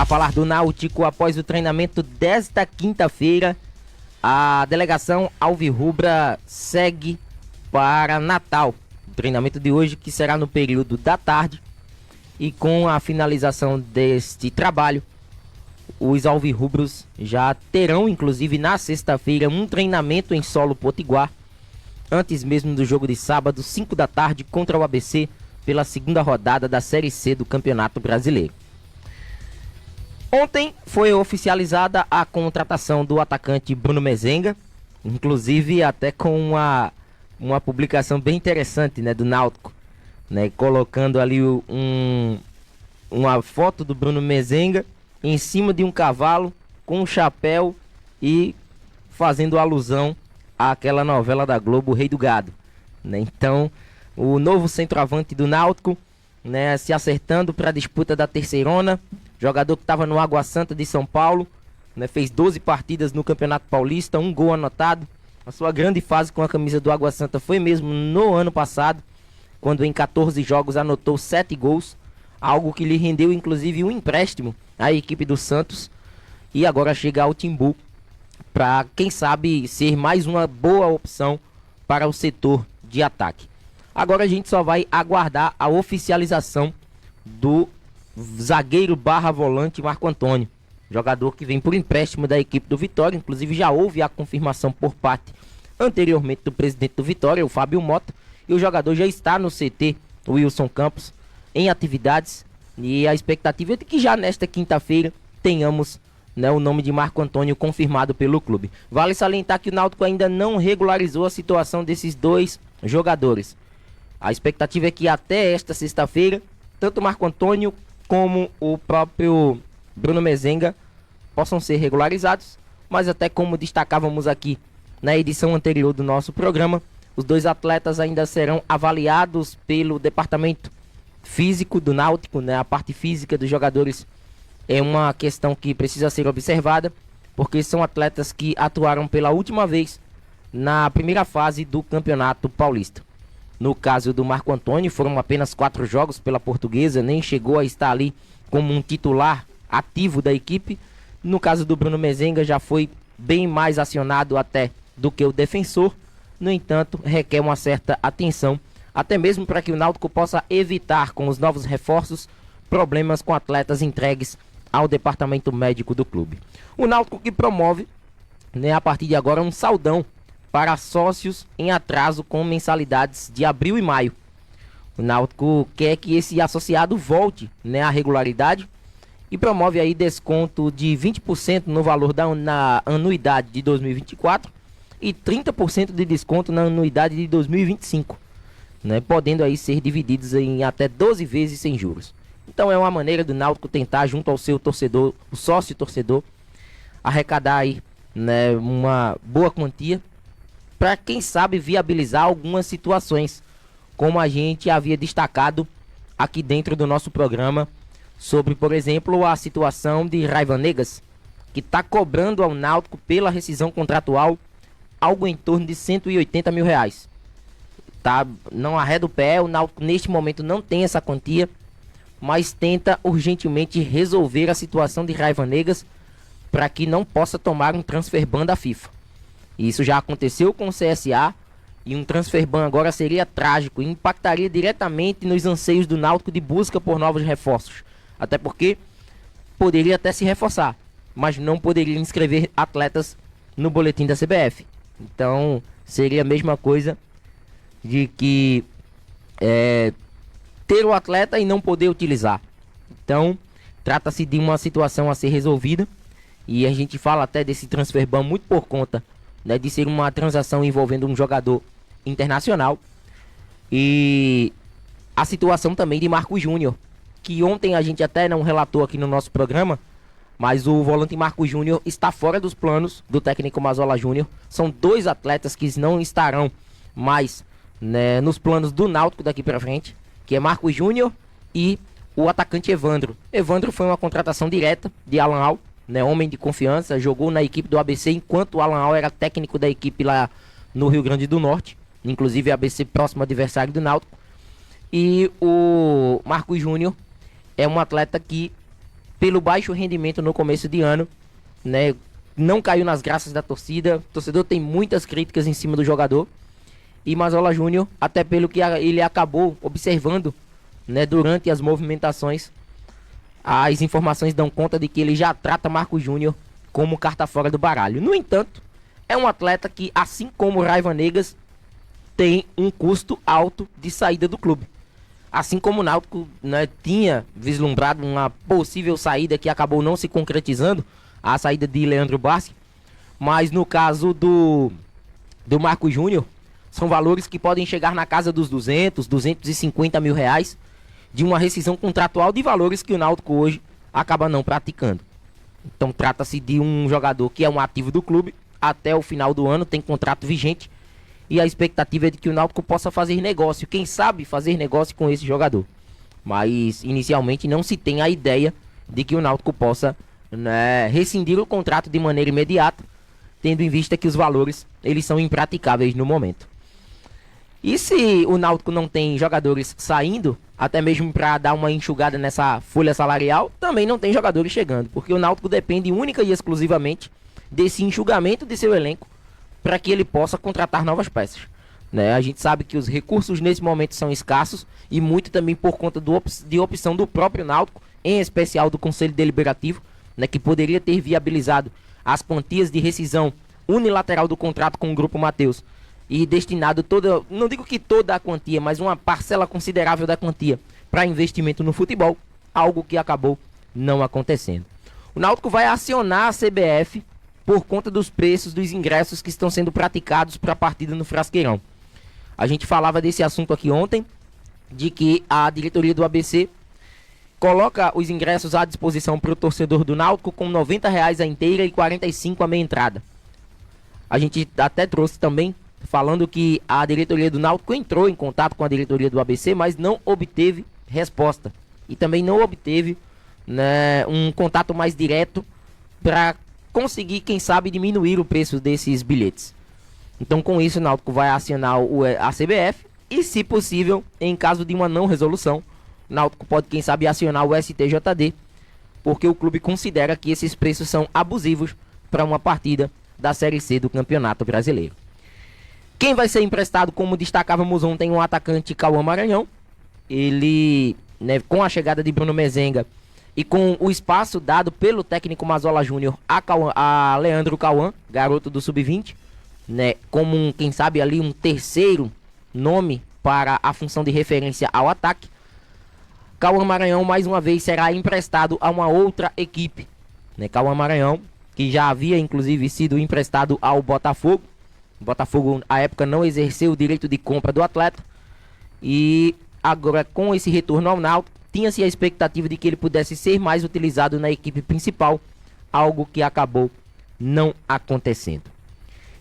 falar do Náutico após o treinamento desta quinta-feira. A delegação alvirrubra segue para Natal. O treinamento de hoje que será no período da tarde. E com a finalização deste trabalho, os alvirrubros já terão, inclusive na sexta-feira, um treinamento em solo potiguar, antes mesmo do jogo de sábado, 5 da tarde, contra o ABC, pela segunda rodada da Série C do Campeonato Brasileiro. Ontem foi oficializada a contratação do atacante Bruno Mezenga, inclusive até com uma publicação bem interessante, né, do Náutico, né, colocando ali uma foto do Bruno Mezenga em cima de um cavalo com um chapéu e fazendo alusão àquela novela da Globo, O Rei do Gado, né? Então, o novo centroavante do Náutico, né, se acertando para a disputa da terceirona, jogador que estava no Água Santa de São Paulo, né, fez 12 partidas no Campeonato Paulista, 1 gol anotado. A sua grande fase com a camisa do Água Santa foi mesmo no ano passado, quando em 14 jogos anotou 7 gols, algo que lhe rendeu inclusive um empréstimo à equipe do Santos, e agora chega ao Timbu para, quem sabe, ser mais uma boa opção para o setor de ataque. Agora a gente só vai aguardar a oficialização do zagueiro barra volante Marco Antônio, jogador que vem por empréstimo da equipe do Vitória. Inclusive já houve a confirmação por parte anteriormente do presidente do Vitória, o Fábio Mota, e o jogador já está no CT, o Wilson Campos, em atividades, e a expectativa é de que já nesta quinta-feira tenhamos, né, o nome de Marco Antônio confirmado pelo clube. Vale salientar que o Náutico ainda não regularizou a situação desses dois jogadores. A expectativa é que até esta sexta-feira, tanto Marco Antônio como o próprio Bruno Mezenga possam ser regularizados, mas até como destacávamos aqui na edição anterior do nosso programa, os dois atletas ainda serão avaliados pelo departamento físico do Náutico, né? A parte física dos jogadores é uma questão que precisa ser observada, porque são atletas que atuaram pela última vez na primeira fase do Campeonato Paulista. No caso do Marco Antônio, foram apenas 4 jogos pela Portuguesa, nem chegou a estar ali como um titular ativo da equipe. No caso do Bruno Mezenga, já foi bem mais acionado até do que o defensor. No entanto, requer uma certa atenção, até mesmo para que o Náutico possa evitar, com os novos reforços, problemas com atletas entregues ao departamento médico do clube. O Náutico que promove, né, a partir de agora, um saldão para sócios em atraso com mensalidades de abril e maio. O Náutico quer que esse associado volte, né, à regularidade e promove aí desconto de 20% no valor na anuidade de 2024 e 30% de desconto na anuidade de 2025, né, podendo aí ser divididos em até 12 vezes sem juros. Então é uma maneira do Náutico tentar, junto ao seu torcedor, o sócio torcedor, arrecadar aí, né, uma boa quantia para, quem sabe, viabilizar algumas situações, como a gente havia destacado aqui dentro do nosso programa, sobre, por exemplo, a situação de Raivanegas, que está cobrando ao Náutico pela rescisão contratual algo em torno de R$180 mil. Tá? Não arreda o pé, o Náutico neste momento não tem essa quantia, mas tenta urgentemente resolver a situação de Raivanegas para que não possa tomar um transfer ban da FIFA. Isso já aconteceu com o CSA, e um transfer ban agora seria trágico e impactaria diretamente nos anseios do Náutico de busca por novos reforços. Até porque poderia até se reforçar, mas não poderia inscrever atletas no boletim da CBF. Então seria a mesma coisa de que ter o atleta e não poder utilizar. Então trata-se de uma situação a ser resolvida, e a gente fala até desse transfer ban muito por conta, né, de ser uma transação envolvendo um jogador internacional. E a situação também de Marcos Júnior, que ontem a gente até não relatou aqui no nosso programa, mas o volante Marcos Júnior está fora dos planos do técnico Mazola Júnior. São 2 atletas que não estarão mais, né, nos planos do Náutico daqui para frente, que é Marcos Júnior e o atacante Evandro. Evandro foi uma contratação direta de Alan Al, né, homem de confiança, jogou na equipe do ABC enquanto o Alan Al era técnico da equipe lá no Rio Grande do Norte, inclusive ABC próximo adversário do Náutico. E o Marcos Júnior é um atleta que pelo baixo rendimento no começo de ano, né? Não caiu nas graças da torcida. O torcedor tem muitas críticas em cima do jogador. E Mazola Júnior, até pelo que ele acabou observando, né, durante as movimentações, as informações dão conta de que ele já trata Marcos Júnior como carta fora do baralho. No entanto, é um atleta que, assim como Raiva Negas, tem um custo alto de saída do clube. Assim como o Náutico, né, tinha vislumbrado uma possível saída que acabou não se concretizando, a saída de Leandro Bassi, mas no caso do Marcos Júnior, são valores que podem chegar na casa dos 250 mil reais, de uma rescisão contratual de valores que o Náutico hoje acaba não praticando. Então trata-se de um jogador que é um ativo do clube, até o final do ano tem contrato vigente, e a expectativa é de que o Náutico possa fazer negócio, quem sabe fazer negócio com esse jogador. Mas inicialmente não se tem a ideia de que o Náutico possa, né, rescindir o contrato de maneira imediata, tendo em vista que os valores eles são impraticáveis no momento. E se o Náutico não tem jogadores saindo, até mesmo para dar uma enxugada nessa folha salarial, também não tem jogadores chegando, porque o Náutico depende única e exclusivamente desse enxugamento de seu elenco para que ele possa contratar novas peças, né? A gente sabe que os recursos nesse momento são escassos e muito também por conta de opção do próprio Náutico, em especial do Conselho Deliberativo, né, que poderia ter viabilizado as quantias de rescisão unilateral do contrato com o Grupo Mateus e destinado toda, não digo que toda a quantia, mas uma parcela considerável da quantia para investimento no futebol, algo que acabou não acontecendo. O Náutico vai acionar a CBF por conta dos preços dos ingressos que estão sendo praticados para a partida no Frasqueirão. A gente falava desse assunto aqui ontem, de que a diretoria do ABC coloca os ingressos à disposição para o torcedor do Náutico com R$90 a inteira e 45 a meia entrada. A gente até trouxe também, falando que a diretoria do Náutico entrou em contato com a diretoria do ABC, mas não obteve resposta. E também não obteve, né, um contato mais direto para conseguir, quem sabe, diminuir o preço desses bilhetes. Então, com isso, o Náutico vai acionar a CBF e, se possível, em caso de uma não resolução, o Náutico pode, quem sabe, acionar o STJD, porque o clube considera que esses preços são abusivos para uma partida da Série C do Campeonato Brasileiro. Quem vai ser emprestado, como destacávamos ontem, o atacante Cauã Maranhão. Ele, né, com a chegada de Bruno Mezenga e com o espaço dado pelo técnico Mazola Júnior a Leandro Cauã, garoto do Sub-20, né, como quem sabe ali um terceiro nome para a função de referência ao ataque, Cauã Maranhão mais uma vez será emprestado a uma outra equipe, né? Cauã Maranhão, que já havia inclusive sido emprestado ao Botafogo. O Botafogo à época não exerceu o direito de compra do atleta, e agora com esse retorno ao Náutico tinha-se a expectativa de que ele pudesse ser mais utilizado na equipe principal, algo que acabou não acontecendo.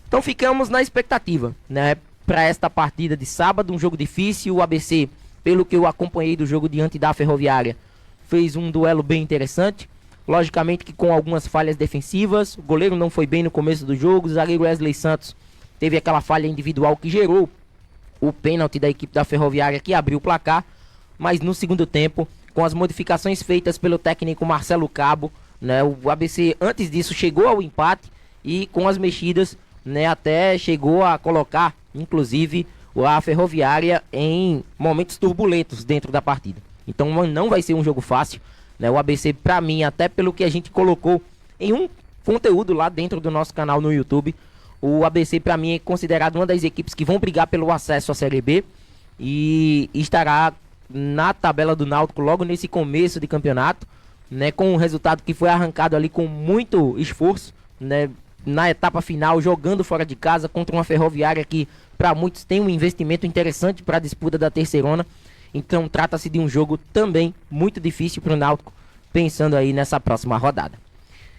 Então ficamos na expectativa, né, para esta partida de sábado, um jogo difícil. O ABC, pelo que eu acompanhei do jogo diante da Ferroviária, fez um duelo bem interessante, logicamente que com algumas falhas defensivas. O goleiro não foi bem no começo do jogo, o zagueiro Wesley Santos teve aquela falha individual que gerou o pênalti da equipe da Ferroviária, que abriu o placar, mas no segundo tempo, com as modificações feitas pelo técnico Marcelo Cabo, né, o ABC antes disso chegou ao empate e com as mexidas, né, até chegou a colocar, inclusive, a Ferroviária em momentos turbulentos dentro da partida. Então não vai ser um jogo fácil, né? O ABC, para mim, até pelo que a gente colocou em um conteúdo lá dentro do nosso canal no YouTube, o ABC, para mim, é considerado uma das equipes que vão brigar pelo acesso à Série B e estará na tabela do Náutico logo nesse começo de campeonato, né, com um resultado que foi arrancado ali com muito esforço, né, na etapa final, jogando fora de casa contra uma Ferroviária que para muitos tem um investimento interessante para a disputa da terceirona. Então trata-se de um jogo também muito difícil para o Náutico, pensando aí nessa próxima rodada.